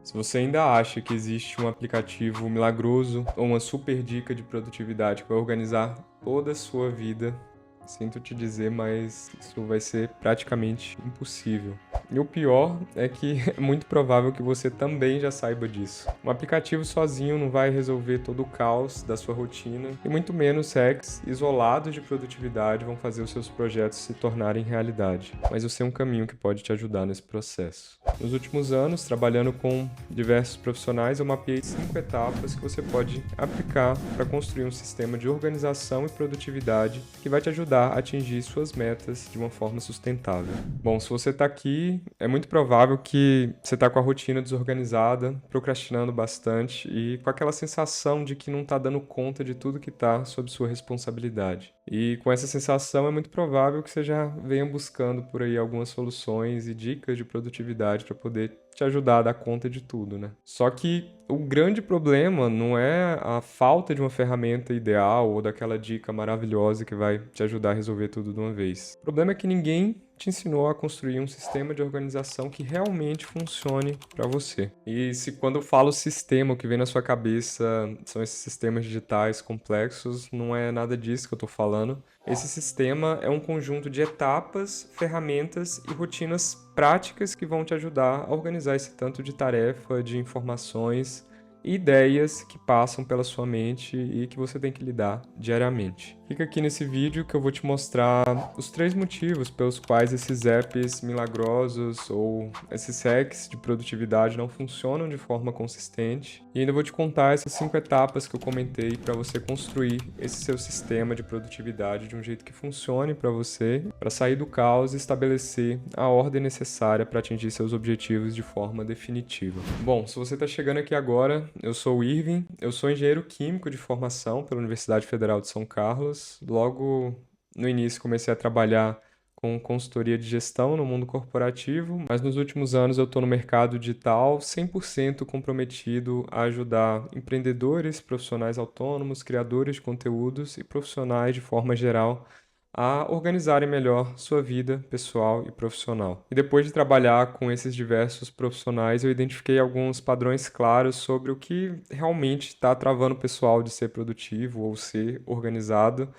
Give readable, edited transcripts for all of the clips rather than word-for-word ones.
Se você ainda acha que existe um aplicativo milagroso ou uma super dica de produtividade que vai organizar toda a sua vida, sinto te dizer, mas isso vai ser praticamente impossível. E o pior é que é muito provável que você também já saiba disso. Um aplicativo sozinho não vai resolver todo o caos da sua rotina, e muito menos hacks isolados de produtividade vão fazer os seus projetos se tornarem realidade. Mas eu sei um caminho que pode te ajudar nesse processo. Nos últimos anos, trabalhando com diversos profissionais, eu mapeei 5 etapas que você pode aplicar para construir um sistema de organização e produtividade que vai te ajudar a atingir suas metas de uma forma sustentável. Bom, se você está aqui, é muito provável que você está com a rotina desorganizada, procrastinando bastante e com aquela sensação de que não está dando conta de tudo que está sob sua responsabilidade. E com essa sensação é muito provável que você já venha buscando por aí algumas soluções e dicas de produtividade para poder te ajudar a dar conta de tudo, né? Só que o grande problema não é a falta de uma ferramenta ideal ou daquela dica maravilhosa que vai te ajudar a resolver tudo de uma vez. O problema é que ninguém te ensinou a construir um sistema de organização que realmente funcione para você. E se quando eu falo sistema, o que vem na sua cabeça são esses sistemas digitais complexos, não é nada disso que eu estou falando. Esse sistema é um conjunto de etapas, ferramentas e rotinas práticas que vão te ajudar a organizar esse tanto de tarefa, de informações e ideias que passam pela sua mente e que você tem que lidar diariamente. Fica aqui nesse vídeo que eu vou te mostrar os 3 motivos pelos quais esses apps milagrosos ou esses hacks de produtividade não funcionam de forma consistente. E ainda vou te contar essas 5 etapas que eu comentei para você construir esse seu sistema de produtividade de um jeito que funcione para você, para sair do caos e estabelecer a ordem necessária para atingir seus objetivos de forma definitiva. Bom, se você está chegando aqui agora, eu sou o Irving, eu sou engenheiro químico de formação pela Universidade Federal de São Carlos. Logo no início comecei a trabalhar com consultoria de gestão no mundo corporativo, mas nos últimos anos eu estou no mercado digital 100% comprometido a ajudar empreendedores, profissionais autônomos, criadores de conteúdos e profissionais de forma geral a organizarem melhor sua vida pessoal e profissional. E depois de trabalhar com esses diversos profissionais, eu identifiquei alguns padrões claros sobre o que realmente está travando o pessoal de ser produtivo ou ser organizado.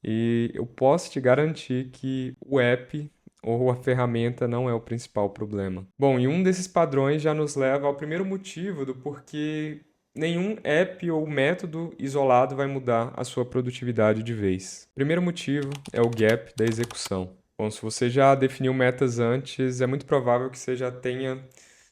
E eu posso te garantir que o app ou a ferramenta não é o principal problema. Bom, e um desses padrões já nos leva ao primeiro motivo do porquê nenhum app ou método isolado vai mudar a sua produtividade de vez. O primeiro motivo é o gap da execução. Bom, se você já definiu metas antes, é muito provável que você já tenha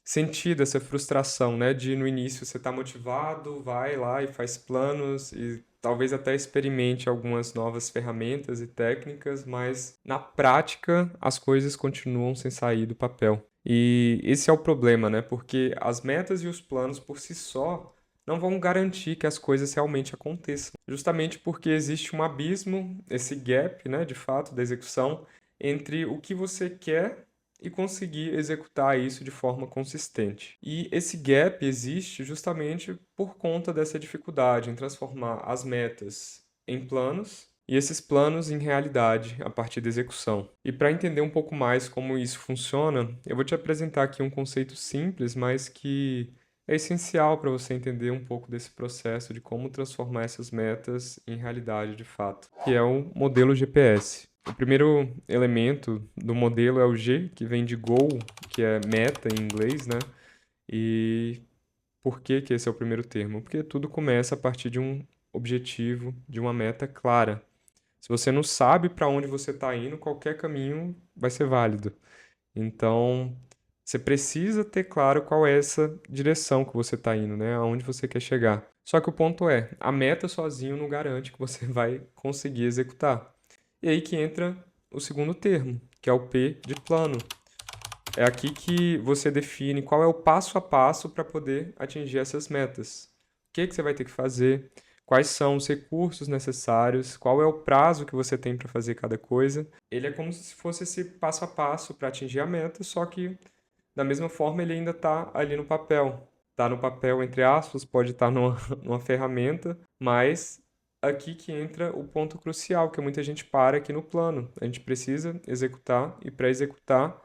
sentido essa frustração, né? De no início você está motivado, vai lá e faz planos e talvez até experimente algumas novas ferramentas e técnicas, mas na prática as coisas continuam sem sair do papel. E esse é o problema, né? Porque as metas e os planos por si só não vão garantir que as coisas realmente aconteçam. Justamente porque existe um abismo, esse gap, né, de fato, da execução, entre o que você quer e conseguir executar isso de forma consistente. E esse gap existe justamente por conta dessa dificuldade em transformar as metas em planos e esses planos em realidade a partir da execução. E para entender um pouco mais como isso funciona, eu vou te apresentar aqui um conceito simples, mas que é essencial para você entender um pouco desse processo de como transformar essas metas em realidade de fato, que é o modelo GPS. O primeiro elemento do modelo é o G, que vem de goal, que é meta em inglês, né? E por que que esse é o primeiro termo? Porque tudo começa a partir de um objetivo, de uma meta clara. Se você não sabe para onde você está indo, qualquer caminho vai ser válido. Então, você precisa ter claro qual é essa direção que você está indo, né? Aonde você quer chegar. Só que o ponto é, a meta sozinho não garante que você vai conseguir executar. E aí que entra o segundo termo, que é o P de plano. É aqui que você define qual é o passo a passo para poder atingir essas metas. O que que você vai ter que fazer? Quais são os recursos necessários? Qual é o prazo que você tem para fazer cada coisa? Ele é como se fosse esse passo a passo para atingir a meta, só que da mesma forma ele ainda está ali no papel. Está no papel, entre aspas, pode estar numa, numa ferramenta, mas aqui que entra o ponto crucial, que muita gente para aqui no plano. A gente precisa executar e para executar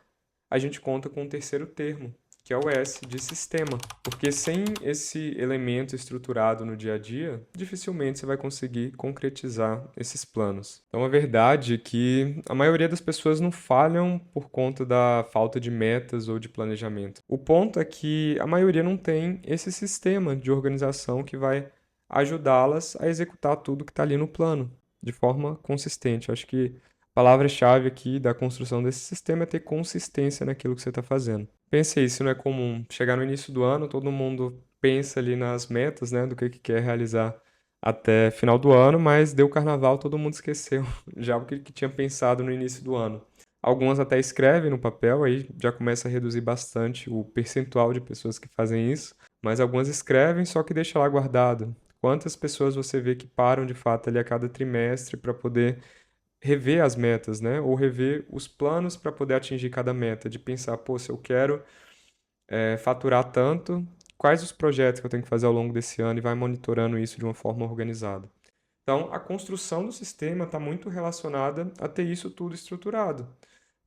a gente conta com um terceiro termo, que é o S de sistema. Porque sem esse elemento estruturado no dia a dia, dificilmente você vai conseguir concretizar esses planos. Então, a verdade é que a maioria das pessoas não falham por conta da falta de metas ou de planejamento. O ponto é que a maioria não tem esse sistema de organização que vai ajudá-las a executar tudo que está ali no plano de forma consistente. Eu acho que a palavra-chave aqui da construção desse sistema é ter consistência naquilo que você está fazendo. Pense aí, se não é comum chegar no início do ano, todo mundo pensa ali nas metas, né, do que quer realizar até final do ano, mas deu carnaval, todo mundo esqueceu já o que tinha pensado no início do ano. Algumas até escrevem no papel, aí já começa a reduzir bastante o percentual de pessoas que fazem isso, mas algumas escrevem, só que deixa lá guardado. Quantas pessoas você vê que param de fato ali a cada trimestre para poder rever as metas, né? Ou rever os planos para poder atingir cada meta, de pensar, pô, se eu quero faturar tanto, quais os projetos que eu tenho que fazer ao longo desse ano e vai monitorando isso de uma forma organizada. Então, a construção do sistema está muito relacionada a ter isso tudo estruturado,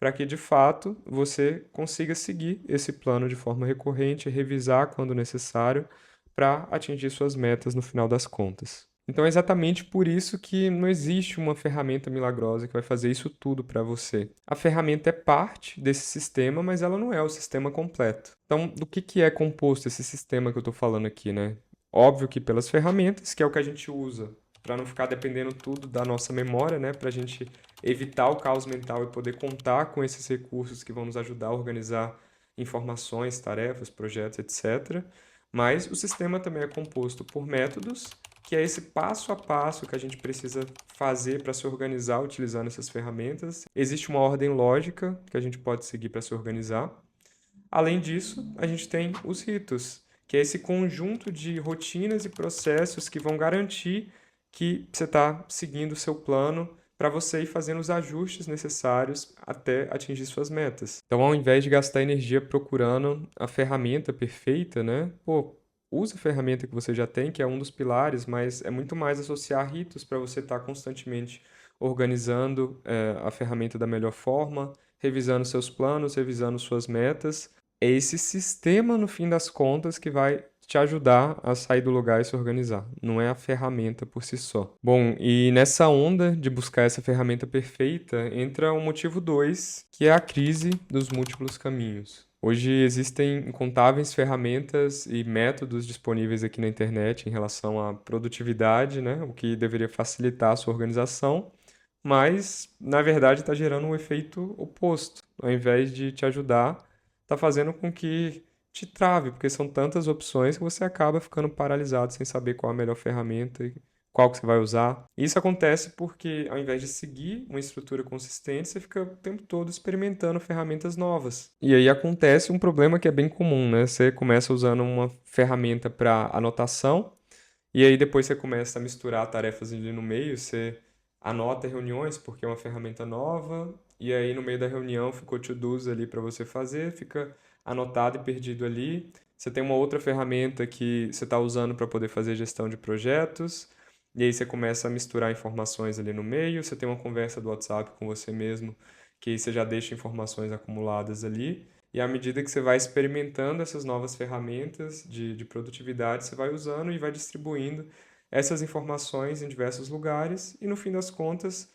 para que de fato você consiga seguir esse plano de forma recorrente, revisar quando necessário, para atingir suas metas no final das contas. Então é exatamente por isso que não existe uma ferramenta milagrosa que vai fazer isso tudo para você. A ferramenta é parte desse sistema, mas ela não é o sistema completo. Então, do que é composto esse sistema que eu estou falando aqui, né? Óbvio que pelas ferramentas, que é o que a gente usa para não ficar dependendo tudo da nossa memória, né? Para a gente evitar o caos mental e poder contar com esses recursos que vão nos ajudar a organizar informações, tarefas, projetos, etc. Mas o sistema também é composto por métodos, que é esse passo a passo que a gente precisa fazer para se organizar utilizando essas ferramentas. Existe uma ordem lógica que a gente pode seguir para se organizar. Além disso, a gente tem os ritos, que é esse conjunto de rotinas e processos que vão garantir que você está seguindo o seu plano para você ir fazendo os ajustes necessários até atingir suas metas. Então, ao invés de gastar energia procurando a ferramenta perfeita, né? Pô, usa a ferramenta que você já tem, que é um dos pilares, mas é muito mais associar ritos para você estar constantemente organizando a ferramenta da melhor forma, revisando seus planos, revisando suas metas. É esse sistema, no fim das contas, que vai te ajudar a sair do lugar e se organizar. Não é a ferramenta por si só. Bom, e nessa onda de buscar essa ferramenta perfeita, entra o motivo 2, que é a crise dos múltiplos caminhos. Hoje existem incontáveis ferramentas e métodos disponíveis aqui na internet em relação à produtividade, né? O que deveria facilitar a sua organização, mas na verdade está gerando um efeito oposto. Ao invés de te ajudar, está fazendo com que te trave, porque são tantas opções que você acaba ficando paralisado sem saber qual a melhor ferramenta e qual que você vai usar. Isso acontece porque, ao invés de seguir uma estrutura consistente, você fica o tempo todo experimentando ferramentas novas. E aí acontece um problema que é bem comum, né? Você começa usando uma ferramenta para anotação, e aí depois você começa a misturar tarefas ali no meio, você anota reuniões porque é uma ferramenta nova, e aí no meio da reunião ficou to-dos ali para você fazer, fica anotado e perdido ali. Você tem uma outra ferramenta que você está usando para poder fazer gestão de projetos, e aí você começa a misturar informações ali no meio, você tem uma conversa do WhatsApp com você mesmo, que aí você já deixa informações acumuladas ali. E à medida que você vai experimentando essas novas ferramentas de produtividade, você vai usando e vai distribuindo essas informações em diversos lugares, e no fim das contas,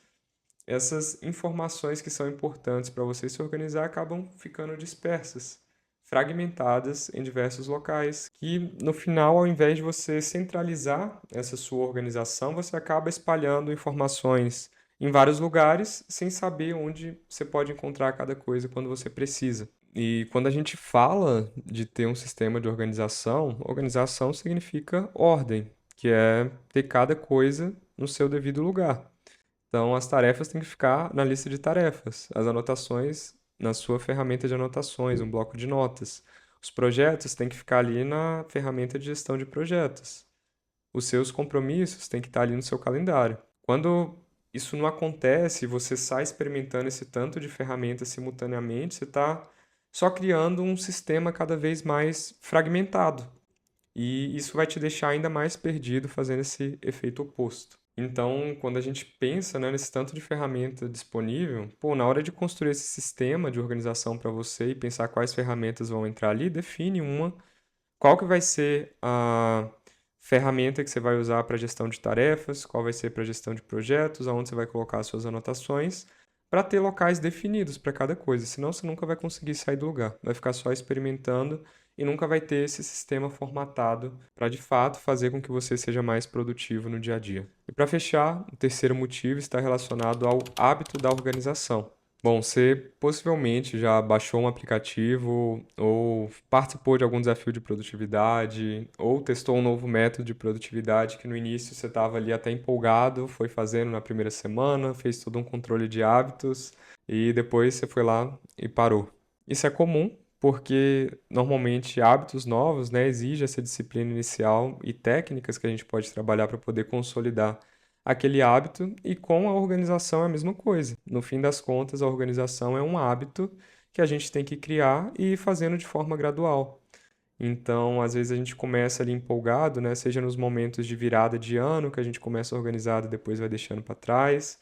essas informações que são importantes para você se organizar acabam ficando dispersas, fragmentadas em diversos locais, que no final, ao invés de você centralizar essa sua organização, você acaba espalhando informações em vários lugares sem saber onde você pode encontrar cada coisa quando você precisa. E quando a gente fala de ter um sistema de organização, organização significa ordem, que é ter cada coisa no seu devido lugar. Então, as tarefas têm que ficar na lista de tarefas, as anotações na sua ferramenta de anotações, um bloco de notas. Os projetos têm que ficar ali na ferramenta de gestão de projetos. Os seus compromissos têm que estar ali no seu calendário. Quando isso não acontece, você sai experimentando esse tanto de ferramentas simultaneamente, você está só criando um sistema cada vez mais fragmentado. E isso vai te deixar ainda mais perdido, fazendo esse efeito oposto. Então, quando a gente pensa, né, nesse tanto de ferramenta disponível, pô, na hora de construir esse sistema de organização para você e pensar quais ferramentas vão entrar ali, define uma. Qual que vai ser a ferramenta que você vai usar para gestão de tarefas, qual vai ser para gestão de projetos, aonde você vai colocar as suas anotações, para ter locais definidos para cada coisa, senão você nunca vai conseguir sair do lugar, vai ficar só experimentando e nunca vai ter esse sistema formatado para de fato fazer com que você seja mais produtivo no dia a dia. E para fechar, o terceiro motivo está relacionado ao hábito da organização. Bom, você possivelmente já baixou um aplicativo ou participou de algum desafio de produtividade ou testou um novo método de produtividade que no início você estava ali até empolgado, foi fazendo na primeira semana, fez todo um controle de hábitos e depois você foi lá e parou. Isso é comum porque normalmente hábitos novos, né, exigem essa disciplina inicial e técnicas que a gente pode trabalhar para poder consolidar aquele hábito e com a organização é a mesma coisa. No fim das contas, a organização é um hábito que a gente tem que criar e ir fazendo de forma gradual. Então, às vezes a gente começa ali empolgado, né? Seja nos momentos de virada de ano, que a gente começa organizado e depois vai deixando para trás,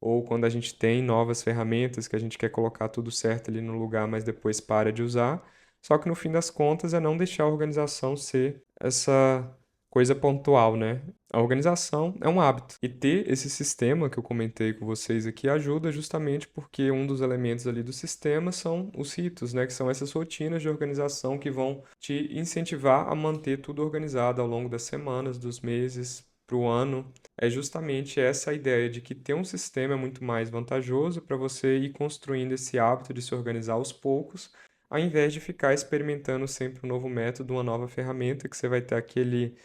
ou quando a gente tem novas ferramentas que a gente quer colocar tudo certo ali no lugar, mas depois para de usar. Só que no fim das contas é não deixar a organização ser essa coisa pontual, né? A organização é um hábito. E ter esse sistema que eu comentei com vocês aqui ajuda justamente porque um dos elementos ali do sistema são os ritos, né? Que são essas rotinas de organização que vão te incentivar a manter tudo organizado ao longo das semanas, dos meses, para o ano. É justamente essa a ideia de que ter um sistema é muito mais vantajoso para você ir construindo esse hábito de se organizar aos poucos, ao invés de ficar experimentando sempre um novo método, uma nova ferramenta, que você vai ter aquele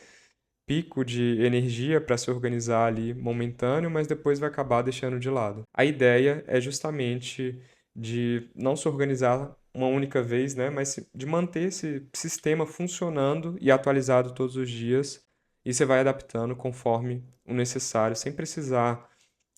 pico de energia para se organizar ali momentâneo, mas depois vai acabar deixando de lado. A ideia é justamente de não se organizar uma única vez, né, mas de manter esse sistema funcionando e atualizado todos os dias, e você vai adaptando conforme o necessário, sem precisar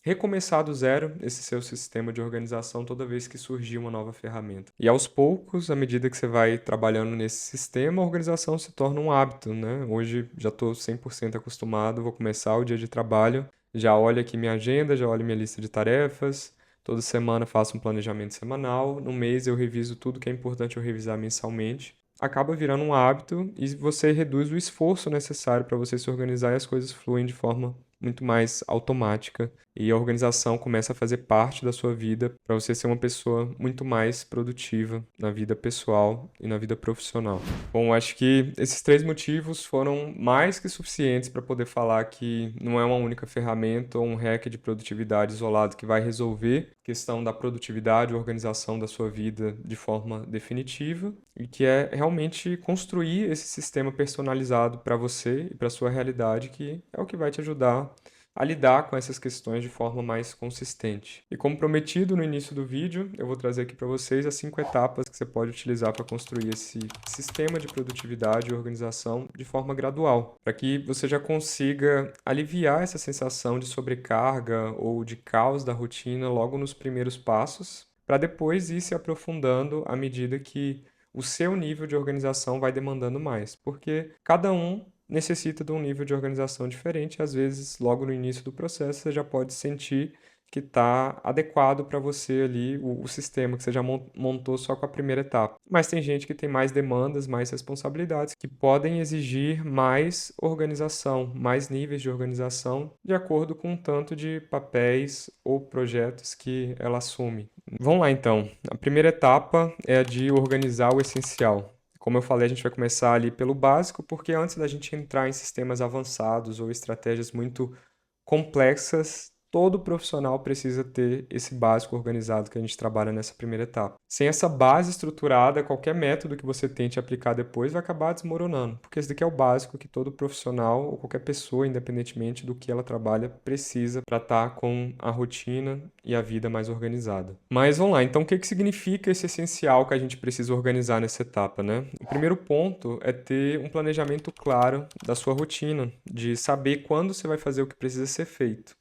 recomeçar do zero esse seu sistema de organização toda vez que surgir uma nova ferramenta. E aos poucos, à medida que você vai trabalhando nesse sistema, a organização se torna um hábito, né? Hoje já estou 100% acostumado, vou começar o dia de trabalho, já olho aqui minha agenda, já olho minha lista de tarefas, toda semana faço um planejamento semanal, no mês eu reviso tudo que é importante eu revisar mensalmente. Acaba virando um hábito e você reduz o esforço necessário para você se organizar e as coisas fluem de forma muito mais automática e a organização começa a fazer parte da sua vida para você ser uma pessoa muito mais produtiva na vida pessoal e na vida profissional. Bom, acho que esses três motivos foram mais que suficientes para poder falar que não é uma única ferramenta ou um hack de produtividade isolado que vai resolver a questão da produtividade e organização da sua vida de forma definitiva e que é realmente construir esse sistema personalizado para você e para sua realidade que é o que vai te ajudar a lidar com essas questões de forma mais consistente. E como prometido no início do vídeo, eu vou trazer aqui para vocês as 5 etapas que você pode utilizar para construir esse sistema de produtividade e organização de forma gradual, para que você já consiga aliviar essa sensação de sobrecarga ou de caos da rotina logo nos primeiros passos, para depois ir se aprofundando à medida que o seu nível de organização vai demandando mais, porque cada um necessita de um nível de organização diferente. Às vezes, logo no início do processo, você já pode sentir que está adequado para você ali o sistema que você já montou só com a primeira etapa. Mas tem gente que tem mais demandas, mais responsabilidades, que podem exigir mais organização, mais níveis de organização, de acordo com o tanto de papéis ou projetos que ela assume. Vamos lá então. A primeira etapa é a de organizar o essencial. Como eu falei, a gente vai começar ali pelo básico, porque antes da gente entrar em sistemas avançados ou estratégias muito complexas, todo profissional precisa ter esse básico organizado que a gente trabalha nessa primeira etapa. Sem essa base estruturada, qualquer método que você tente aplicar depois vai acabar desmoronando, porque esse daqui é o básico que todo profissional ou qualquer pessoa, independentemente do que ela trabalha, precisa para estar com a rotina e a vida mais organizada. Mas vamos lá, então o que significa esse essencial que a gente precisa organizar nessa etapa, né? O primeiro ponto é ter um planejamento claro da sua rotina, de saber quando você vai fazer o que precisa ser feito.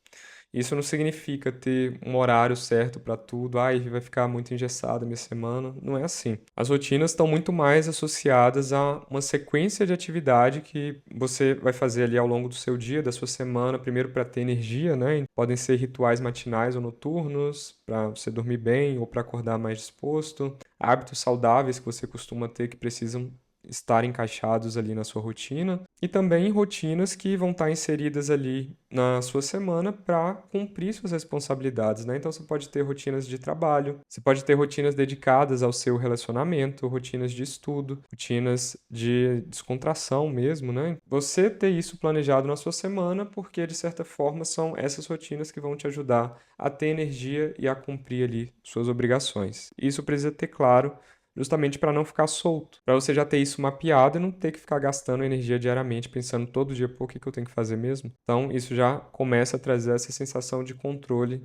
Isso não significa ter um horário certo para tudo, vai ficar muito engessada a minha semana. Não é assim. As rotinas estão muito mais associadas a uma sequência de atividade que você vai fazer ali ao longo do seu dia, da sua semana, primeiro para ter energia, né? Podem ser rituais matinais ou noturnos, para você dormir bem ou para acordar mais disposto. Hábitos saudáveis que você costuma ter que precisam estar encaixados ali na sua rotina e também rotinas que vão estar inseridas ali na sua semana para cumprir suas responsabilidades, né? Então você pode ter rotinas de trabalho, você pode ter rotinas dedicadas ao seu relacionamento, rotinas de estudo, rotinas de descontração mesmo, né? Você ter isso planejado na sua semana, porque de certa forma são essas rotinas que vão te ajudar a ter energia e a cumprir ali suas obrigações. Isso precisa ter claro justamente para não ficar solto, para você já ter isso mapeado e não ter que ficar gastando energia diariamente, pensando todo dia, pô, o que eu tenho que fazer mesmo? Então, isso já começa a trazer essa sensação de controle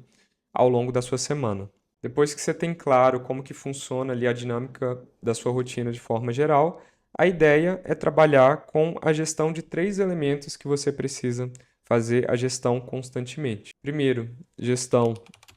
ao longo da sua semana. Depois que você tem claro como que funciona ali a dinâmica da sua rotina de forma geral, a ideia é trabalhar com a gestão de 3 elementos que você precisa fazer a gestão constantemente. Primeiro, gestão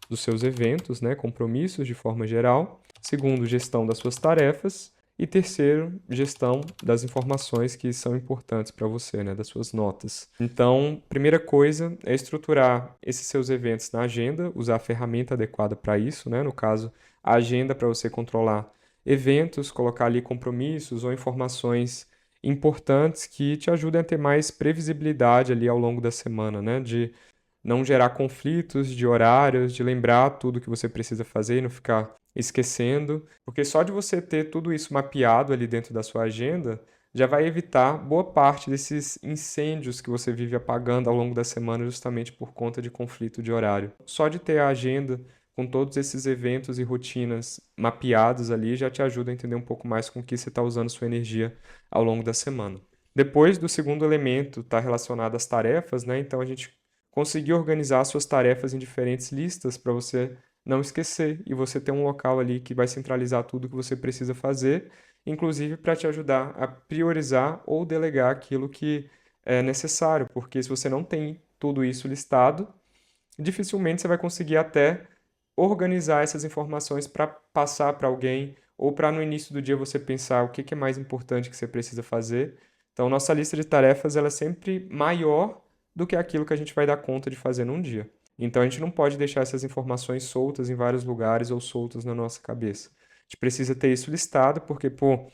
dos seus eventos, né, compromissos de forma geral. Segundo, gestão das suas tarefas. E terceiro, gestão das informações que são importantes para você, né, das suas notas. Então, primeira coisa é estruturar esses seus eventos na agenda, usar a ferramenta adequada para isso, né? No caso, a agenda para você controlar eventos, colocar ali compromissos ou informações importantes que te ajudem a ter mais previsibilidade ali ao longo da semana, né? De não gerar conflitos de horários, de lembrar tudo que você precisa fazer e não ficar esquecendo, porque só de você ter tudo isso mapeado ali dentro da sua agenda, já vai evitar boa parte desses incêndios que você vive apagando ao longo da semana justamente por conta de conflito de horário. Só de ter a agenda com todos esses eventos e rotinas mapeados ali já te ajuda a entender um pouco mais com que você está usando sua energia ao longo da semana. Depois do segundo elemento está relacionado às tarefas, né? Então a gente conseguir organizar suas tarefas em diferentes listas para você não esquecer e você ter um local ali que vai centralizar tudo que você precisa fazer, inclusive para te ajudar a priorizar ou delegar aquilo que é necessário, porque se você não tem tudo isso listado, dificilmente você vai conseguir até organizar essas informações para passar para alguém ou para no início do dia você pensar o que que é mais importante que você precisa fazer. Então, nossa lista de tarefas ela é sempre maior do que aquilo que a gente vai dar conta de fazer num dia. Então, a gente não pode deixar essas informações soltas em vários lugares ou soltas na nossa cabeça. A gente precisa ter isso listado, porque, pô,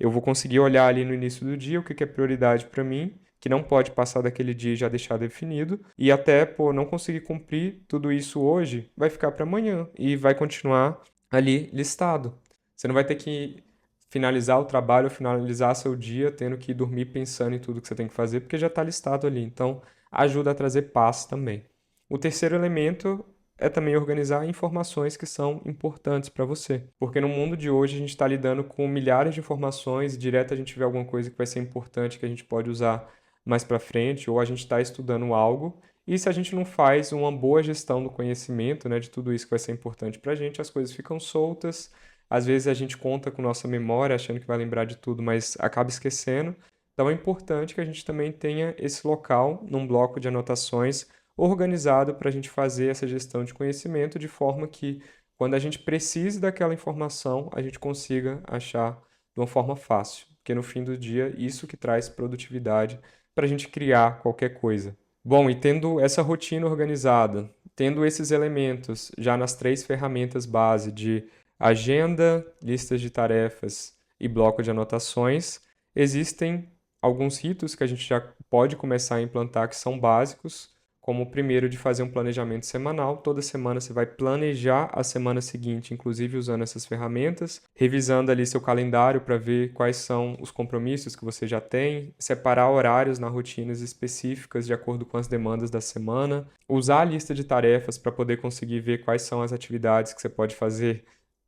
eu vou conseguir olhar ali no início do dia o que que é prioridade para mim, que não pode passar daquele dia e já deixar definido, e até, pô, não conseguir cumprir tudo isso hoje, vai ficar para amanhã e vai continuar ali listado. Você não vai ter que finalizar o trabalho, finalizar seu dia, tendo que dormir pensando em tudo que você tem que fazer, porque já está listado ali. Então, ajuda a trazer paz também. O terceiro elemento é também organizar informações que são importantes para você. Porque no mundo de hoje a gente está lidando com milhares de informações e direto a gente vê alguma coisa que vai ser importante que a gente pode usar mais para frente, ou a gente está estudando algo. E se a gente não faz uma boa gestão do conhecimento, né, de tudo isso que vai ser importante para a gente, as coisas ficam soltas. Às vezes a gente conta com nossa memória, achando que vai lembrar de tudo, mas acaba esquecendo. Então é importante que a gente também tenha esse local num bloco de anotações organizado para a gente fazer essa gestão de conhecimento de forma que, quando a gente precise daquela informação, a gente consiga achar de uma forma fácil. Porque no fim do dia, isso que traz produtividade para a gente criar qualquer coisa. Bom, e tendo essa rotina organizada, tendo esses elementos já nas 3 ferramentas base de agenda, listas de tarefas e bloco de anotações, existem alguns ritos que a gente já pode começar a implantar que são básicos, como o primeiro de fazer um planejamento semanal. Toda semana você vai planejar a semana seguinte, inclusive usando essas ferramentas, revisando ali seu calendário para ver quais são os compromissos que você já tem, separar horários nas rotinas específicas de acordo com as demandas da semana, usar a lista de tarefas para poder conseguir ver quais são as atividades que você pode fazer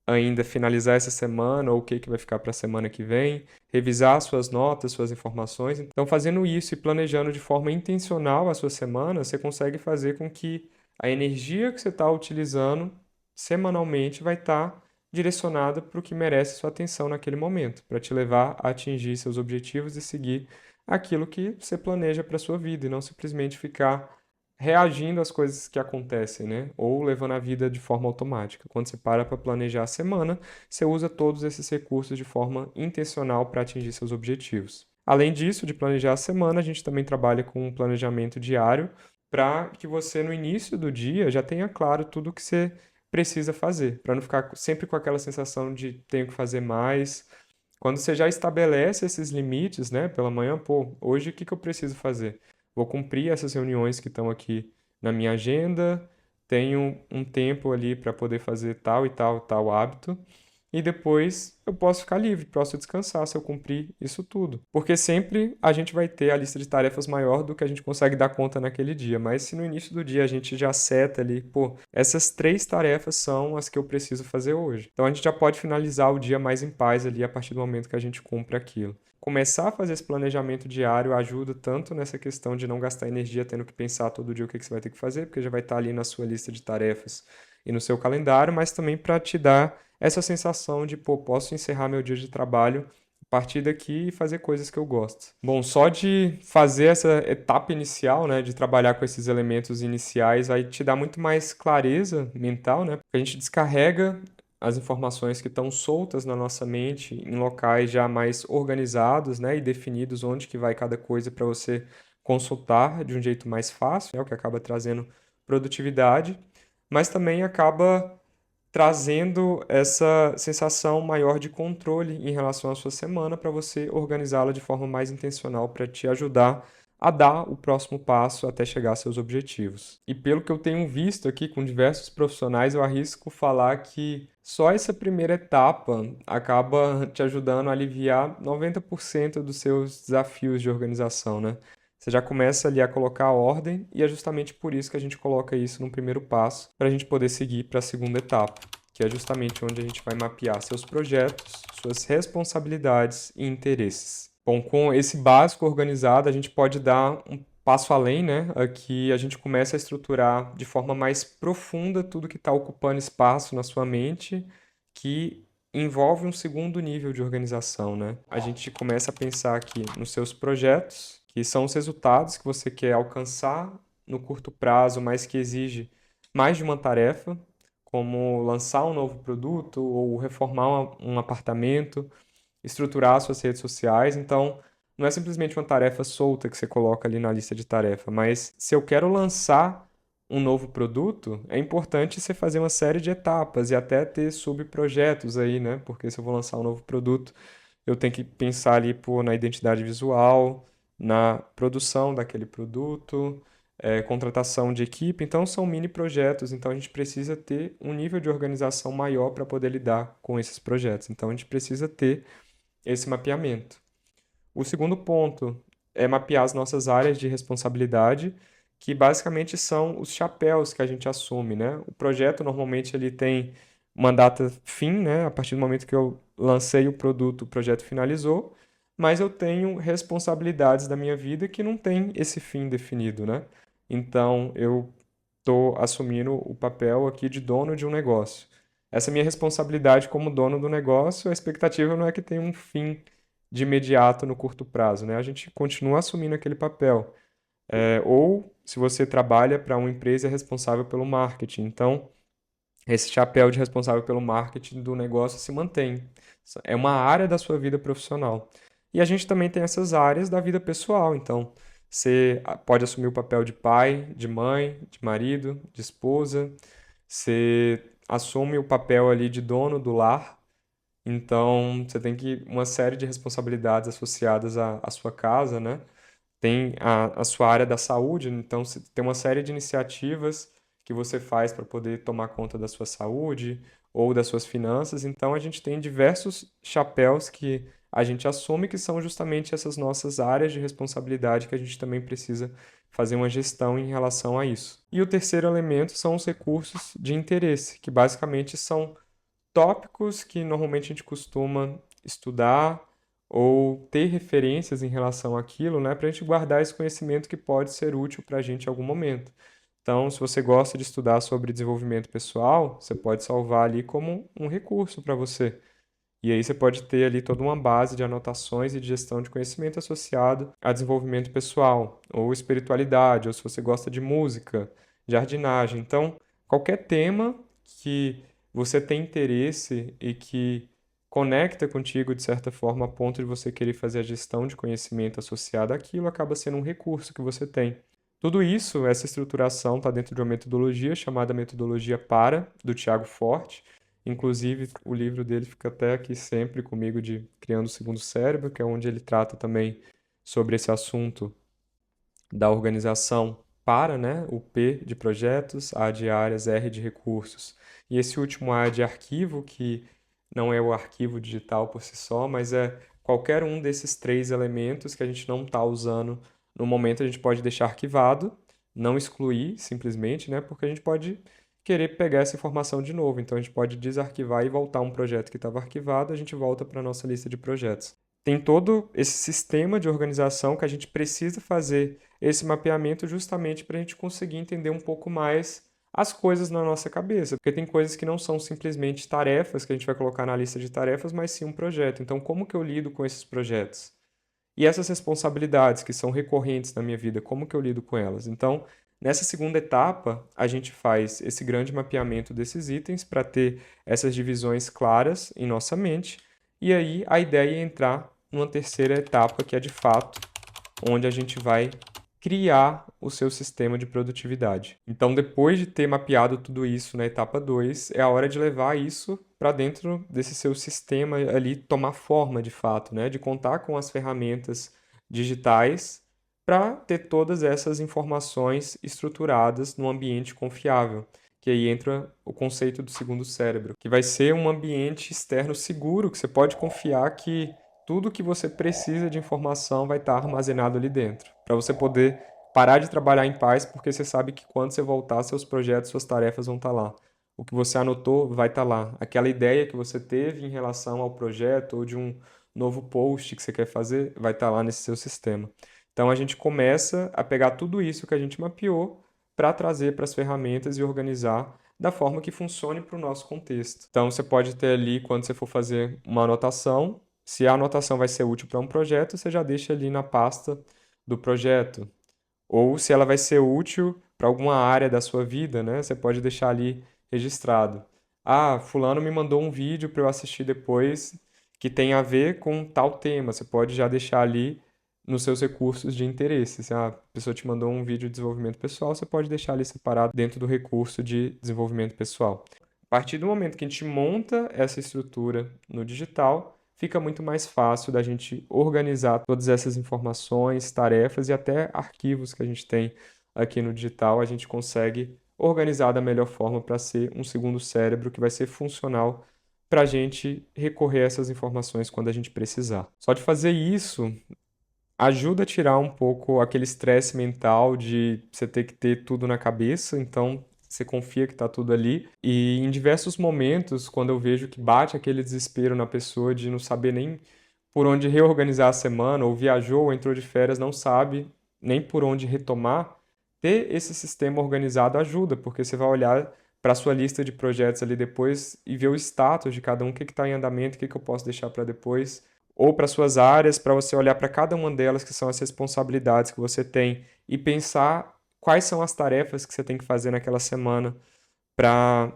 ainda finalizar essa semana ou o que vai ficar para a semana que vem, revisar suas notas, suas informações. Então, fazendo isso e planejando de forma intencional a sua semana, você consegue fazer com que a energia que você está utilizando semanalmente vai estar direcionada para o que merece sua atenção naquele momento, para te levar a atingir seus objetivos e seguir aquilo que você planeja para a sua vida e não simplesmente ficar reagindo às coisas que acontecem, né? Ou levando a vida de forma automática. Quando você para para planejar a semana, você usa todos esses recursos de forma intencional para atingir seus objetivos. Além disso, de planejar a semana, a gente também trabalha com um planejamento diário para que você, no início do dia, já tenha claro tudo o que você precisa fazer, para não ficar sempre com aquela sensação de tenho que fazer mais. Quando você já estabelece esses limites, né, pela manhã, pô, hoje o que que eu preciso fazer? Vou cumprir essas reuniões que estão aqui na minha agenda, tenho um tempo ali para poder fazer tal e tal, tal hábito, e depois eu posso ficar livre, posso descansar se eu cumprir isso tudo. Porque sempre a gente vai ter a lista de tarefas maior do que a gente consegue dar conta naquele dia, mas se no início do dia a gente já seta ali, pô, essas 3 tarefas são as que eu preciso fazer hoje. Então a gente já pode finalizar o dia mais em paz ali a partir do momento que a gente cumpre aquilo. Começar a fazer esse planejamento diário ajuda tanto nessa questão de não gastar energia tendo que pensar todo dia o que você vai ter que fazer, porque já vai estar ali na sua lista de tarefas e no seu calendário, mas também para te dar essa sensação de, pô, posso encerrar meu dia de trabalho a partir daqui e fazer coisas que eu gosto. Bom, só de fazer essa etapa inicial, né, de trabalhar com esses elementos iniciais, vai te dar muito mais clareza mental, né? Porque a gente descarrega as informações que estão soltas na nossa mente em locais já mais organizados, né, e definidos onde que vai cada coisa para você consultar de um jeito mais fácil, né, o que acaba trazendo produtividade, mas também acaba trazendo essa sensação maior de controle em relação à sua semana para você organizá-la de forma mais intencional para te ajudar a dar o próximo passo até chegar a seus objetivos. E pelo que eu tenho visto aqui com diversos profissionais, eu arrisco falar que só essa primeira etapa acaba te ajudando a aliviar 90% dos seus desafios de organização, né? Você já começa ali a colocar a ordem e é justamente por isso que a gente coloca isso no primeiro passo, para a gente poder seguir para a segunda etapa, que é justamente onde a gente vai mapear seus projetos, suas responsabilidades e interesses. Bom, com esse básico organizado, a gente pode dar um passo além, né? Aqui a gente começa a estruturar de forma mais profunda tudo que está ocupando espaço na sua mente, que envolve um segundo nível de organização, né? A gente começa a pensar aqui nos seus projetos, que são os resultados que você quer alcançar no curto prazo, mas que exige mais de uma tarefa, como lançar um novo produto ou reformar um apartamento, estruturar suas redes sociais. Então, não é simplesmente uma tarefa solta que você coloca ali na lista de tarefa, mas se eu quero lançar um novo produto, é importante você fazer uma série de etapas e até ter subprojetos aí, né? Porque se eu vou lançar um novo produto, eu tenho que pensar ali, pô, na identidade visual, na produção daquele produto, contratação de equipe. Então, são mini projetos. Então, a gente precisa ter um nível de organização maior para poder lidar com esses projetos. Então, a gente precisa ter esse mapeamento. O segundo ponto é mapear as nossas áreas de responsabilidade, que basicamente são os chapéus que a gente assume, né? O projeto normalmente ele tem uma data fim, né? A partir do momento que eu lancei o produto, o projeto finalizou, mas eu tenho responsabilidades da minha vida que não tem esse fim definido, né? Então eu estou assumindo o papel aqui de dono de um negócio. Essa minha responsabilidade como dono do negócio, a expectativa não é que tenha um fim de imediato no curto prazo, né? A gente continua assumindo aquele papel. Ou se você trabalha para uma empresa é responsável pelo marketing, então esse chapéu de responsável pelo marketing do negócio se mantém. É uma área da sua vida profissional. E a gente também tem essas áreas da vida pessoal, então você pode assumir o papel de pai, de mãe, de marido, de esposa, você assume o papel ali de dono do lar, então você tem que uma série de responsabilidades associadas à sua casa, né? Tem a sua área da saúde, então você tem uma série de iniciativas que você faz para poder tomar conta da sua saúde ou das suas finanças. Então a gente tem diversos chapéus que a gente assume que são justamente essas nossas áreas de responsabilidade que a gente também precisa fazer uma gestão em relação a isso. E o terceiro elemento são os recursos de interesse, que basicamente são tópicos que normalmente a gente costuma estudar ou ter referências em relação àquilo, né, para a gente guardar esse conhecimento que pode ser útil para a gente em algum momento. Então, se você gosta de estudar sobre desenvolvimento pessoal, você pode salvar ali como um recurso para você. E aí você pode ter ali toda uma base de anotações e de gestão de conhecimento associado a desenvolvimento pessoal, ou espiritualidade, ou se você gosta de música, jardinagem. Então, qualquer tema que você tem interesse e que conecta contigo de certa forma a ponto de você querer fazer a gestão de conhecimento associada àquilo, acaba sendo um recurso que você tem. Tudo isso, essa estruturação está dentro de uma metodologia chamada Metodologia PARA, do Tiago Forte. Inclusive, o livro dele fica até aqui sempre comigo de Criando o Segundo Cérebro, que é onde ele trata também sobre esse assunto da organização para, né? O P de projetos, A de áreas, R de recursos. E esse último A de arquivo, que não é o arquivo digital por si só, mas é qualquer um desses três elementos que a gente não está usando no momento, a gente pode deixar arquivado, não excluir simplesmente, né? Porque a gente pode querer pegar essa informação de novo. Então a gente pode desarquivar e voltar um projeto que estava arquivado, a gente volta para a nossa lista de projetos. Tem todo esse sistema de organização que a gente precisa fazer esse mapeamento justamente para a gente conseguir entender um pouco mais as coisas na nossa cabeça, porque tem coisas que não são simplesmente tarefas que a gente vai colocar na lista de tarefas, mas sim um projeto. Então, como que eu lido com esses projetos? E essas responsabilidades que são recorrentes na minha vida, como que eu lido com elas? Então, nessa segunda etapa, a gente faz esse grande mapeamento desses itens para ter essas divisões claras em nossa mente. E aí a ideia é entrar numa terceira etapa, que é de fato onde a gente vai criar o seu sistema de produtividade. Então, depois de ter mapeado tudo isso na etapa 2, é a hora de levar isso para dentro desse seu sistema ali, tomar forma de fato, né? De contar com as ferramentas digitais para ter todas essas informações estruturadas num ambiente confiável. Que aí entra o conceito do segundo cérebro, que vai ser um ambiente externo seguro, que você pode confiar que tudo que você precisa de informação vai estar armazenado ali dentro, para você poder parar de trabalhar em paz, porque você sabe que quando você voltar, seus projetos, suas tarefas vão estar lá. O que você anotou vai estar lá. Aquela ideia que você teve em relação ao projeto ou de um novo post que você quer fazer, vai estar lá nesse seu sistema. Então a gente começa a pegar tudo isso que a gente mapeou para trazer para as ferramentas e organizar da forma que funcione para o nosso contexto. Então você pode ter ali, quando você for fazer uma anotação, se a anotação vai ser útil para um projeto, você já deixa ali na pasta do projeto. Ou se ela vai ser útil para alguma área da sua vida, né? Você pode deixar ali registrado. Ah, fulano me mandou um vídeo para eu assistir depois que tem a ver com tal tema. Você pode já deixar ali nos seus recursos de interesse. Se a pessoa te mandou um vídeo de desenvolvimento pessoal, você pode deixar ali separado dentro do recurso de desenvolvimento pessoal. A partir do momento que a gente monta essa estrutura no digital, fica muito mais fácil da gente organizar todas essas informações, tarefas e até arquivos que a gente tem aqui no digital, a gente consegue organizar da melhor forma para ser um segundo cérebro que vai ser funcional para a gente recorrer a essas informações quando a gente precisar. Só de fazer isso ajuda a tirar um pouco aquele estresse mental de você ter que ter tudo na cabeça, então você confia que está tudo ali. E em diversos momentos, quando eu vejo que bate aquele desespero na pessoa de não saber nem por onde reorganizar a semana, ou viajou ou entrou de férias, não sabe nem por onde retomar, ter esse sistema organizado ajuda, porque você vai olhar para a sua lista de projetos ali depois e ver o status de cada um, o que está em andamento, o que eu posso deixar para depois, ou para suas áreas, para você olhar para cada uma delas, que são as responsabilidades que você tem, e pensar quais são as tarefas que você tem que fazer naquela semana para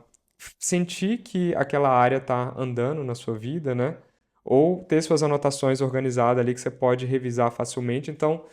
sentir que aquela área está andando na sua vida, né? Ou ter suas anotações organizadas ali que você pode revisar facilmente. Então,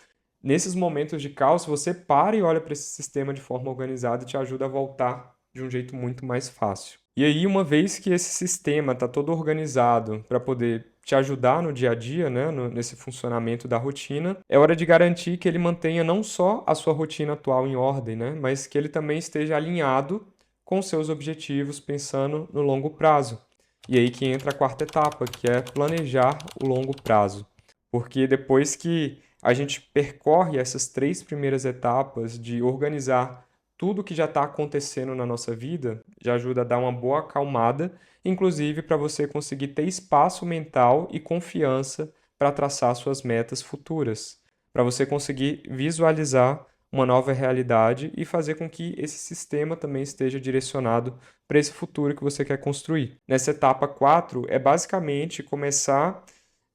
nesses momentos de caos, você para e olha para esse sistema de forma organizada e te ajuda a voltar de um jeito muito mais fácil. E aí, uma vez que esse sistema está todo organizado para poder te ajudar no dia a dia, né, nesse funcionamento da rotina, é hora de garantir que ele mantenha não só a sua rotina atual em ordem, né, mas que ele também esteja alinhado com seus objetivos, pensando no longo prazo. E aí que entra a quarta etapa, que é planejar o longo prazo. Porque depois que a gente percorre essas três primeiras etapas de organizar tudo que já está acontecendo na nossa vida, já ajuda a dar uma boa acalmada, inclusive para você conseguir ter espaço mental e confiança para traçar suas metas futuras, para você conseguir visualizar uma nova realidade e fazer com que esse sistema também esteja direcionado para esse futuro que você quer construir. Nessa etapa 4, é basicamente começar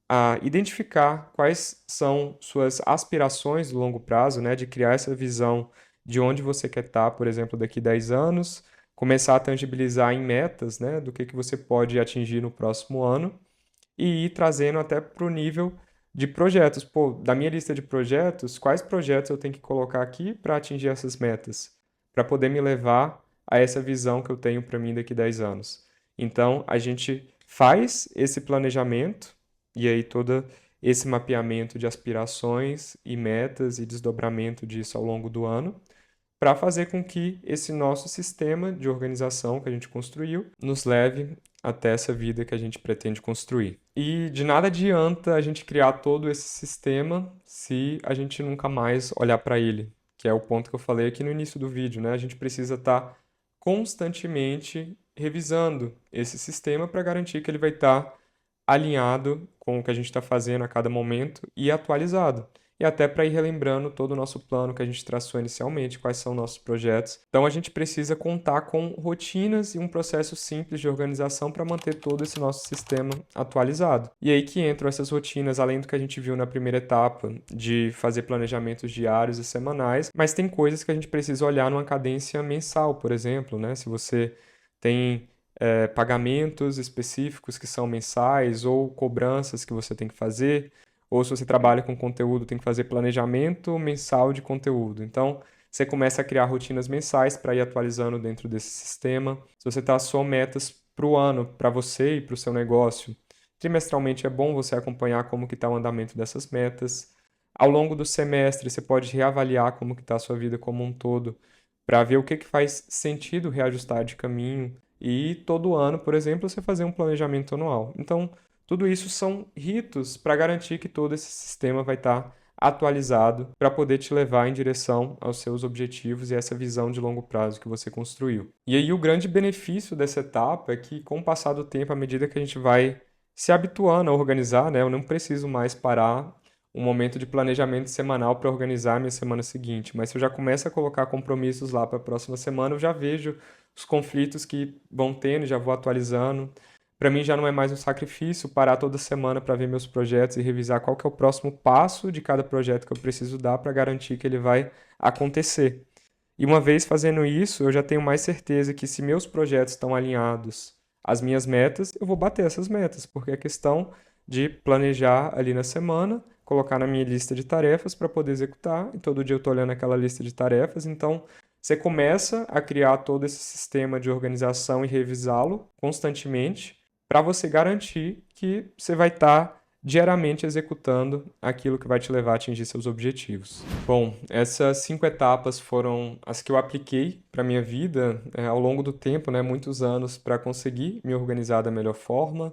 a identificar quais são suas aspirações do longo prazo, né, de criar essa visão de onde você quer estar, por exemplo, daqui 10 anos, começar a tangibilizar em metas, né, do que você pode atingir no próximo ano e ir trazendo até para o nível de projetos. Pô, da minha lista de projetos, quais projetos eu tenho que colocar aqui para atingir essas metas? Para poder me levar a essa visão que eu tenho para mim daqui 10 anos. Então, a gente faz esse planejamento e aí todo esse mapeamento de aspirações e metas e desdobramento disso ao longo do ano, para fazer com que esse nosso sistema de organização que a gente construiu nos leve até essa vida que a gente pretende construir. E de nada adianta a gente criar todo esse sistema se a gente nunca mais olhar para ele, que é o ponto que eu falei aqui no início do vídeo, né? A gente precisa estar constantemente revisando esse sistema para garantir que ele vai estar alinhado com o que a gente está fazendo a cada momento e atualizado. E até para ir relembrando todo o nosso plano que a gente traçou inicialmente, quais são nossos projetos. Então a gente precisa contar com rotinas e um processo simples de organização para manter todo esse nosso sistema atualizado. E aí que entram essas rotinas, além do que a gente viu na primeira etapa, de fazer planejamentos diários e semanais, mas tem coisas que a gente precisa olhar numa cadência mensal, por exemplo, né? Se você tem pagamentos específicos que são mensais ou cobranças que você tem que fazer, ou se você trabalha com conteúdo, tem que fazer planejamento mensal de conteúdo. Então, você começa a criar rotinas mensais para ir atualizando dentro desse sistema. Se você traçou metas para o ano, para você e para o seu negócio, trimestralmente é bom você acompanhar como que está o andamento dessas metas. Ao longo do semestre, você pode reavaliar como que está a sua vida como um todo, para ver o que faz sentido reajustar de caminho. E todo ano, por exemplo, você fazer um planejamento anual. Então, tudo isso são ritos para garantir que todo esse sistema vai estar atualizado para poder te levar em direção aos seus objetivos e essa visão de longo prazo que você construiu. E aí o grande benefício dessa etapa é que com o passar do tempo, à medida que a gente vai se habituando a organizar, né, eu não preciso mais parar um momento de planejamento semanal para organizar a minha semana seguinte, mas se eu já começo a colocar compromissos lá para a próxima semana, eu já vejo os conflitos que vão tendo, já vou atualizando. Para mim já não é mais um sacrifício parar toda semana para ver meus projetos e revisar qual que é o próximo passo de cada projeto que eu preciso dar para garantir que ele vai acontecer. E uma vez fazendo isso, eu já tenho mais certeza que se meus projetos estão alinhados às minhas metas, eu vou bater essas metas, porque é questão de planejar ali na semana, colocar na minha lista de tarefas para poder executar, e todo dia eu estou olhando aquela lista de tarefas, então você começa a criar todo esse sistema de organização e revisá-lo constantemente, para você garantir que você vai estar diariamente executando aquilo que vai te levar a atingir seus objetivos. Bom, essas 5 etapas foram as que eu apliquei para a minha vida ao longo do tempo, né, muitos anos, para conseguir me organizar da melhor forma,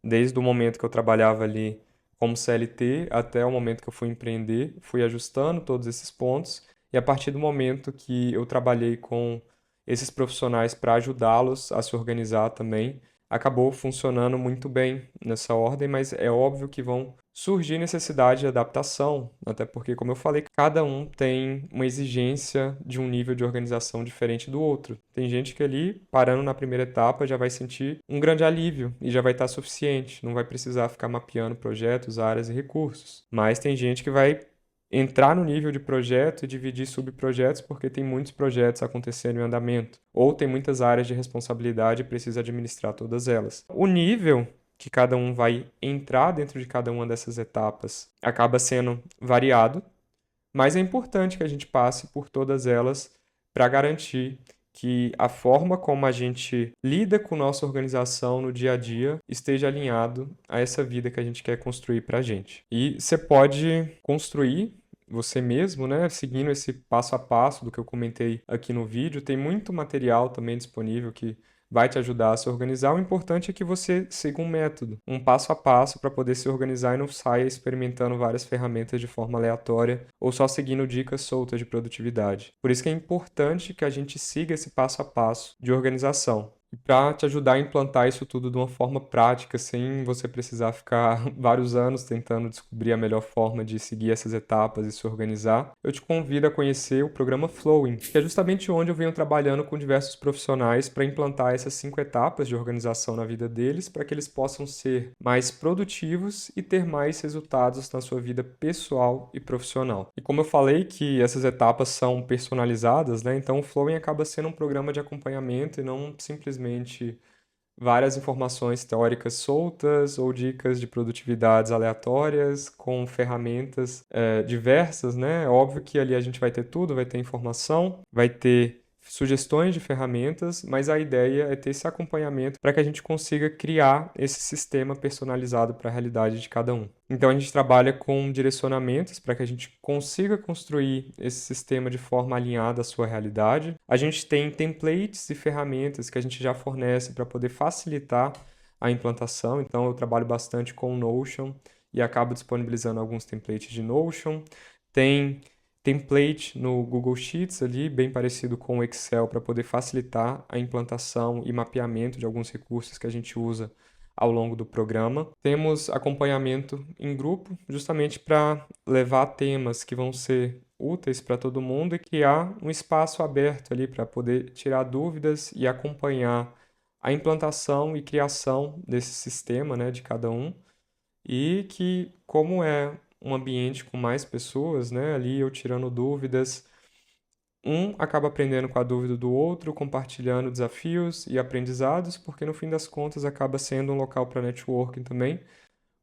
desde o momento que eu trabalhava ali como CLT até o momento que eu fui empreender, fui ajustando todos esses pontos, e a partir do momento que eu trabalhei com esses profissionais para ajudá-los a se organizar também, acabou funcionando muito bem nessa ordem, mas é óbvio que vão surgir necessidade de adaptação, até porque, como eu falei, cada um tem uma exigência de um nível de organização diferente do outro. Tem gente que ali, parando na primeira etapa, já vai sentir um grande alívio e já vai estar suficiente, não vai precisar ficar mapeando projetos, áreas e recursos. Mas tem gente que vai entrar no nível de projeto e dividir subprojetos porque tem muitos projetos acontecendo em andamento, ou tem muitas áreas de responsabilidade e precisa administrar todas elas. O nível que cada um vai entrar dentro de cada uma dessas etapas acaba sendo variado, mas é importante que a gente passe por todas elas para garantir que a forma como a gente lida com nossa organização no dia a dia esteja alinhado a essa vida que a gente quer construir para a gente. E você pode construir você mesmo, né, seguindo esse passo a passo do que eu comentei aqui no vídeo. Tem muito material também disponível que vai te ajudar a se organizar. O importante é que você siga um método, um passo a passo para poder se organizar e não saia experimentando várias ferramentas de forma aleatória ou só seguindo dicas soltas de produtividade. Por isso que é importante que a gente siga esse passo a passo de organização. para te ajudar a implantar isso tudo de uma forma prática, sem você precisar ficar vários anos tentando descobrir a melhor forma de seguir essas etapas e se organizar, eu te convido a conhecer o programa Flowing, que é justamente onde eu venho trabalhando com diversos profissionais para implantar essas 5 etapas de organização na vida deles, para que eles possam ser mais produtivos e ter mais resultados na sua vida pessoal e profissional. E como eu falei que essas etapas são personalizadas, né? Então o Flowing acaba sendo um programa de acompanhamento e não simplesmente várias informações teóricas soltas ou dicas de produtividades aleatórias com ferramentas diversas, né? É óbvio que ali a gente vai ter tudo, vai ter informação, vai ter sugestões de ferramentas, mas a ideia é ter esse acompanhamento para que a gente consiga criar esse sistema personalizado para a realidade de cada um. Então a gente trabalha com direcionamentos para que a gente consiga construir esse sistema de forma alinhada à sua realidade. A gente tem templates e ferramentas que a gente já fornece para poder facilitar a implantação. Então eu trabalho bastante com o Notion e acabo disponibilizando alguns templates de Notion. Tem template no Google Sheets ali, bem parecido com o Excel, para poder facilitar a implantação e mapeamento de alguns recursos que a gente usa ao longo do programa. Temos acompanhamento em grupo, justamente para levar temas que vão ser úteis para todo mundo e criar um espaço aberto ali para poder tirar dúvidas e acompanhar a implantação e criação desse sistema, né, de cada um. E que, como é um ambiente com mais pessoas, né, ali eu tirando dúvidas, um acaba aprendendo com a dúvida do outro, compartilhando desafios e aprendizados, porque no fim das contas acaba sendo um local para networking também.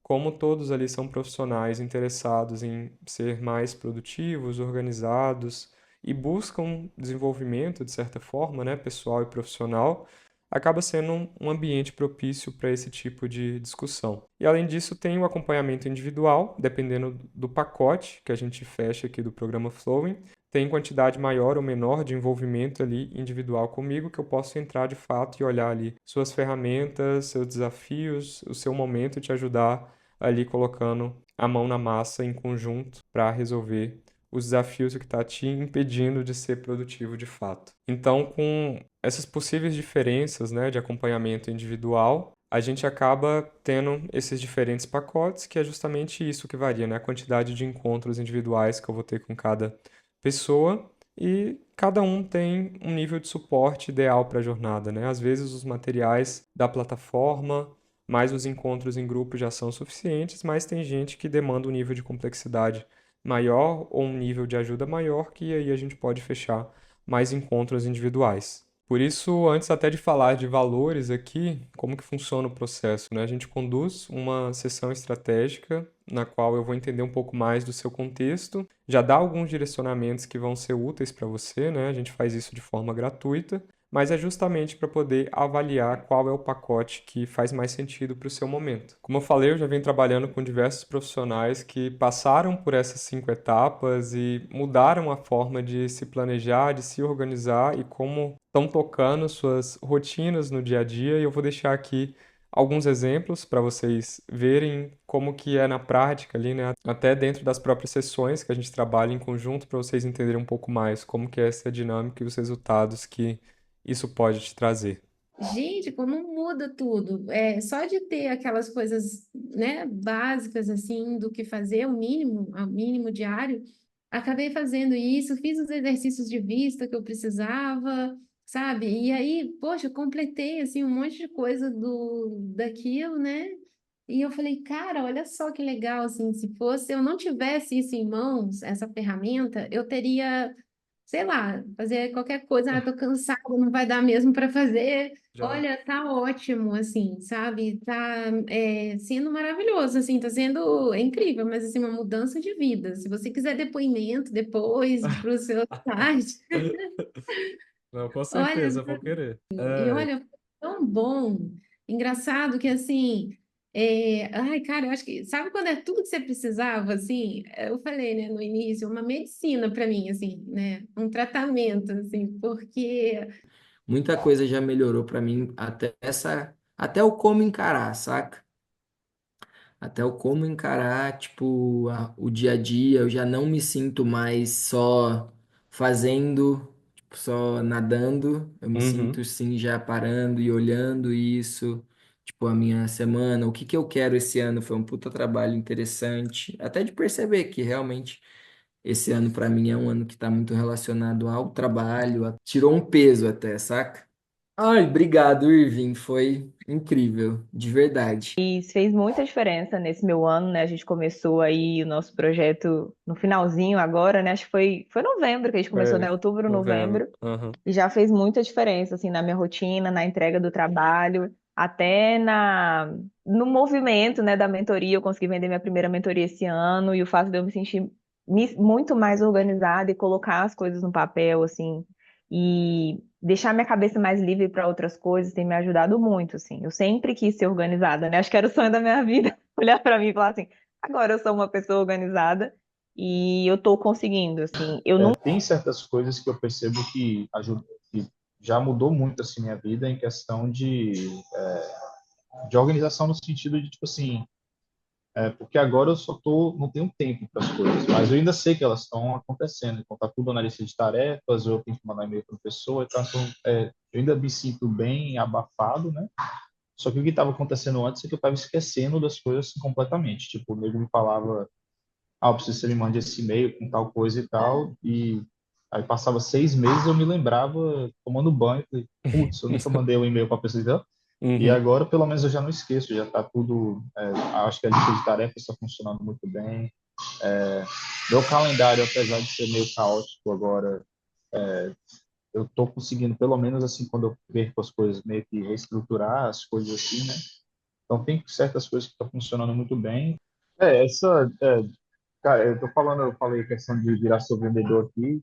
Como todos ali são profissionais interessados em ser mais produtivos, organizados e buscam desenvolvimento de certa forma, né, pessoal e profissional, acaba sendo um ambiente propício para esse tipo de discussão. E além disso, tem o acompanhamento individual, dependendo do pacote que a gente fecha aqui do programa Flowing, tem quantidade maior ou menor de envolvimento ali individual comigo, que eu posso entrar de fato e olhar ali suas ferramentas, seus desafios, o seu momento e te ajudar ali colocando a mão na massa em conjunto para resolver os desafios que está te impedindo de ser produtivo de fato. Então, com essas possíveis diferenças, né, de acompanhamento individual, a gente acaba tendo esses diferentes pacotes, que é justamente isso que varia, né, a quantidade de encontros individuais que eu vou ter com cada pessoa e cada um tem um nível de suporte ideal para a jornada, né? Às vezes os materiais da plataforma, mais os encontros em grupo já são suficientes, mas tem gente que demanda um nível de complexidade maior ou um nível de ajuda maior, que aí a gente pode fechar mais encontros individuais. Por isso, antes até de falar de valores aqui, como que funciona o processo, né? A gente conduz uma sessão estratégica na qual eu vou entender um pouco mais do seu contexto, já dá alguns direcionamentos que vão ser úteis para você, né? A gente faz isso de forma gratuita, mas é justamente para poder avaliar qual é o pacote que faz mais sentido para o seu momento. Como eu falei, eu já venho trabalhando com diversos profissionais que passaram por essas 5 etapas e mudaram a forma de se planejar, de se organizar e como estão tocando suas rotinas no dia a dia. E eu vou deixar aqui alguns exemplos para vocês verem como que é na prática ali, né? Até dentro das próprias sessões que a gente trabalha em conjunto para vocês entenderem um pouco mais como que é essa dinâmica e os resultados que isso pode te trazer. Gente, como muda tudo. É, só de ter aquelas coisas, né, básicas assim do que fazer, o mínimo diário, acabei fazendo isso, fiz os exercícios de vista que eu precisava, sabe? E aí, poxa, completei assim um monte de coisa do daquilo, né? E eu falei, cara, olha só que legal, assim, se fosse, eu não tivesse isso em mãos, essa ferramenta, eu teria, sei lá, fazer qualquer coisa, ah, tô cansada, não vai dar mesmo para fazer. Já. Olha, tá ótimo, assim, sabe? Tá sendo maravilhoso, assim, tá sendo incrível, mas assim, uma mudança de vida. Se você quiser depoimento depois para o seu site, Não, com olha, certeza, vou querer. e olha, foi tão bom. Engraçado que assim, ai, cara, eu acho que sabe quando é tudo que você precisava, assim? Eu falei, né, no início, uma medicina para mim, assim, né? Um tratamento, assim, porque Muita coisa já melhorou pra mim, até o como encarar, saca? Até o como encarar, tipo, o dia a dia, eu já não me sinto mais só fazendo. só nadando, eu me Uhum. sinto sim já parando e olhando isso, tipo a minha semana, o que que eu quero esse ano, foi um puta trabalho interessante, até de perceber que realmente esse ano para mim é um ano que está muito relacionado ao trabalho, tirou um peso até, saca? Ai, obrigado, Irving, foi incrível, de verdade. Isso fez muita diferença nesse meu ano, né? A gente começou aí o nosso projeto no finalzinho agora, né? Acho que foi novembro que a gente começou, Foi né? Outubro, novembro. novembro. Aham. E já fez muita diferença, assim, na minha rotina, na entrega do trabalho, até no movimento, né, da mentoria. Eu consegui vender minha primeira mentoria esse ano e o fato de eu me sentir muito mais organizada e colocar as coisas no papel, assim, e deixar minha cabeça mais livre para outras coisas tem me ajudado muito, assim. Eu sempre quis ser organizada, né? Acho que era o sonho da minha vida, olhar para mim e falar assim, agora eu sou uma pessoa organizada e eu tô conseguindo, assim. Eu nunca Tem certas coisas que eu percebo que, que já mudou muito assim minha vida em questão de organização no sentido de tipo assim, porque agora eu só não tenho tempo para as coisas, mas eu ainda sei que elas estão acontecendo, então tá tudo na lista de tarefas, eu tenho que mandar e-mail para a pessoa, então eu ainda me sinto bem abafado, né? Só que o que estava acontecendo antes é que eu estava esquecendo das coisas completamente, tipo, o nego me falava, eu preciso que você me mande esse e-mail com tal coisa e tal, e aí passava 6 meses eu me lembrava tomando banho, falei, putz, eu nunca mandei um e-mail para a pessoa, então, e Uhum. agora pelo menos eu já não esqueço, já está tudo, acho que a lista de tarefas está funcionando muito bem, meu calendário, apesar de ser meio caótico agora, eu estou conseguindo, pelo menos assim, quando eu perco as coisas, meio que reestruturar as coisas assim, né? Então tem certas coisas que estão funcionando muito bem. Cara, eu falei questão de virar seu vendedor aqui,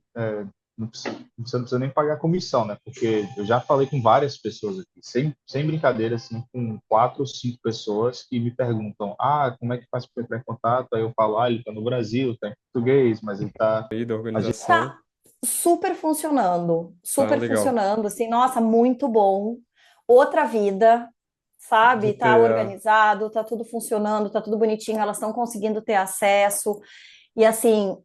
você não precisa nem pagar comissão, né? Porque eu já falei com várias pessoas aqui, sem brincadeira, assim, com 4 ou 5 pessoas que me perguntam, como é que faz para entrar em contato? Aí eu falo, ele está no Brasil, está em português, mas ele está... Aí da A gente organização. Tá Tá super legal. funcionando, assim, nossa, muito bom. Outra vida, De sabe? Tá ter a. organizado, tá tudo funcionando, tá tudo bonitinho, elas estão conseguindo ter acesso. E assim,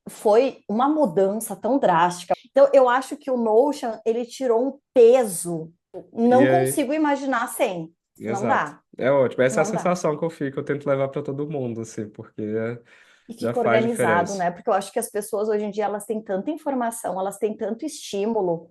foi uma mudança tão drástica. Então, eu acho que o Notion, ele tirou um peso. E Não aí, consigo imaginar sem. Não exato. dá, É ótimo. Essa é a não dá. sensação que eu fico, eu tento levar pra todo mundo, assim, porque E já fica faz organizado, diferença. né? Porque eu acho que as pessoas hoje em dia elas têm tanta informação, elas têm tanto estímulo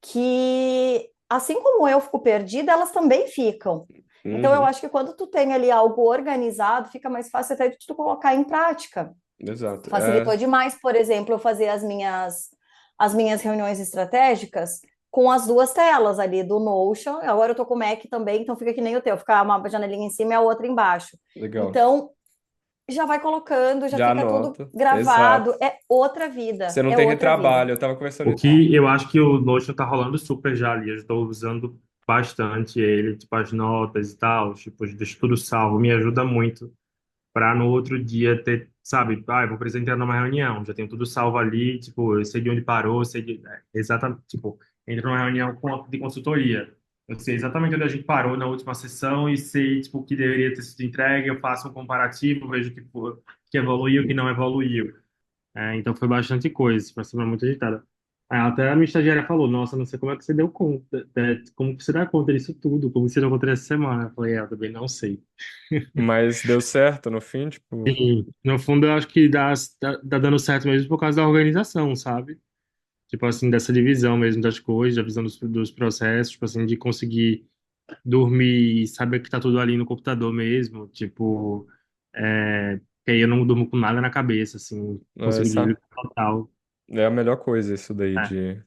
que, assim como eu fico perdida, elas também ficam. Então, eu Uhum. acho que quando tu tem ali algo organizado, fica mais fácil até de tu colocar em prática. Exato. Facilitou demais, por exemplo, eu fazer as minhas reuniões estratégicas com as duas telas ali do Notion. Agora eu tô com o Mac também, então fica que nem o teu, fica uma janelinha em cima e a outra embaixo. Legal. Então, já vai colocando, já Já fica tudo anota. gravado. Exato. É outra vida, Você não é tem outra vida. retrabalho. Eu tava conversando O isso. que eu acho que o Notion tá rolando super já ali. Eu estou usando bastante ele, tipo, as notas e tal, tipo, deixo tudo salvo. Me ajuda muito para no outro dia ter, sabe, eu vou precisar entrar numa reunião, já tenho tudo salvo ali, tipo, eu sei de onde parou, eu sei exatamente, tipo, entro numa reunião de consultoria. Eu sei exatamente onde a gente parou na última sessão e sei, tipo, o que deveria ter sido entregue, eu faço um comparativo, vejo que evoluiu, o que não evoluiu. Então foi bastante coisa, foi uma semana muito agitada. Aí até a minha estagiária falou, nossa, não sei como é que você deu conta, como que você dá conta disso tudo, como que você deu conta dessa semana. Eu falei, eu também não sei. Mas deu certo no fim, tipo. Sim, no fundo eu acho que tá dando certo mesmo por causa da organização, sabe? Tipo assim, dessa divisão mesmo das coisas, da visão dos processos, tipo assim, de conseguir dormir e saber que tá tudo ali no computador mesmo, tipo, que aí eu não durmo com nada na cabeça, assim, consigo Essa desligar total. é a melhor coisa, isso daí, É,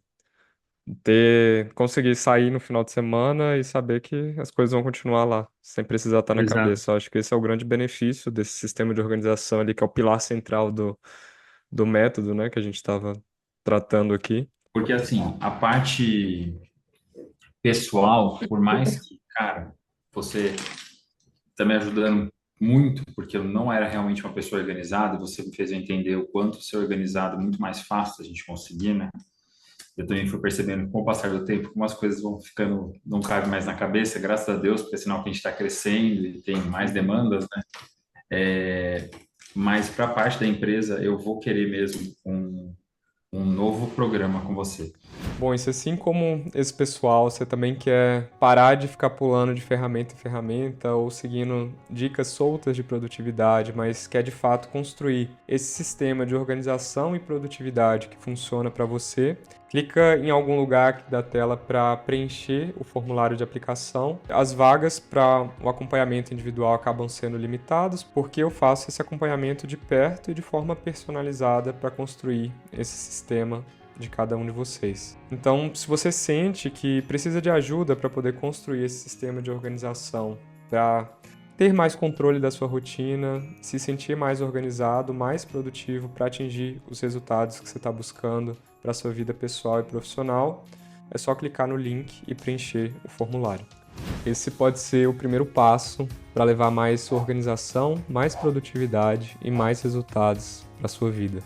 de conseguir sair no final de semana e saber que as coisas vão continuar lá, sem precisar estar na exato. cabeça. Eu acho que esse é o grande benefício desse sistema de organização ali, que é o pilar central do método, né, que a gente estava tratando aqui. Porque, assim, a parte pessoal, por mais que, cara, você está me ajudando muito, porque eu não era realmente uma pessoa organizada, e você me fez eu entender o quanto ser organizado é muito mais fácil a gente conseguir, né? Eu também fui percebendo com o passar do tempo como as coisas vão ficando, não cabem mais na cabeça, graças a Deus, porque é sinal que a gente está crescendo e tem mais demandas, né? Mas para a parte da empresa, eu vou querer mesmo um novo programa com você. Bom, e se assim como esse pessoal, você também quer parar de ficar pulando de ferramenta em ferramenta ou seguindo dicas soltas de produtividade, mas quer de fato construir esse sistema de organização e produtividade que funciona para você, clica em algum lugar aqui da tela para preencher o formulário de aplicação. As vagas para o acompanhamento individual acabam sendo limitadas porque eu faço esse acompanhamento de perto e de forma personalizada para construir esse sistema de cada um de vocês. Então, se você sente que precisa de ajuda para poder construir esse sistema de organização, para ter mais controle da sua rotina, se sentir mais organizado, mais produtivo para atingir os resultados que você está buscando para a sua vida pessoal e profissional, é só clicar no link e preencher o formulário. Esse pode ser o primeiro passo para levar mais organização, mais produtividade e mais resultados para a sua vida.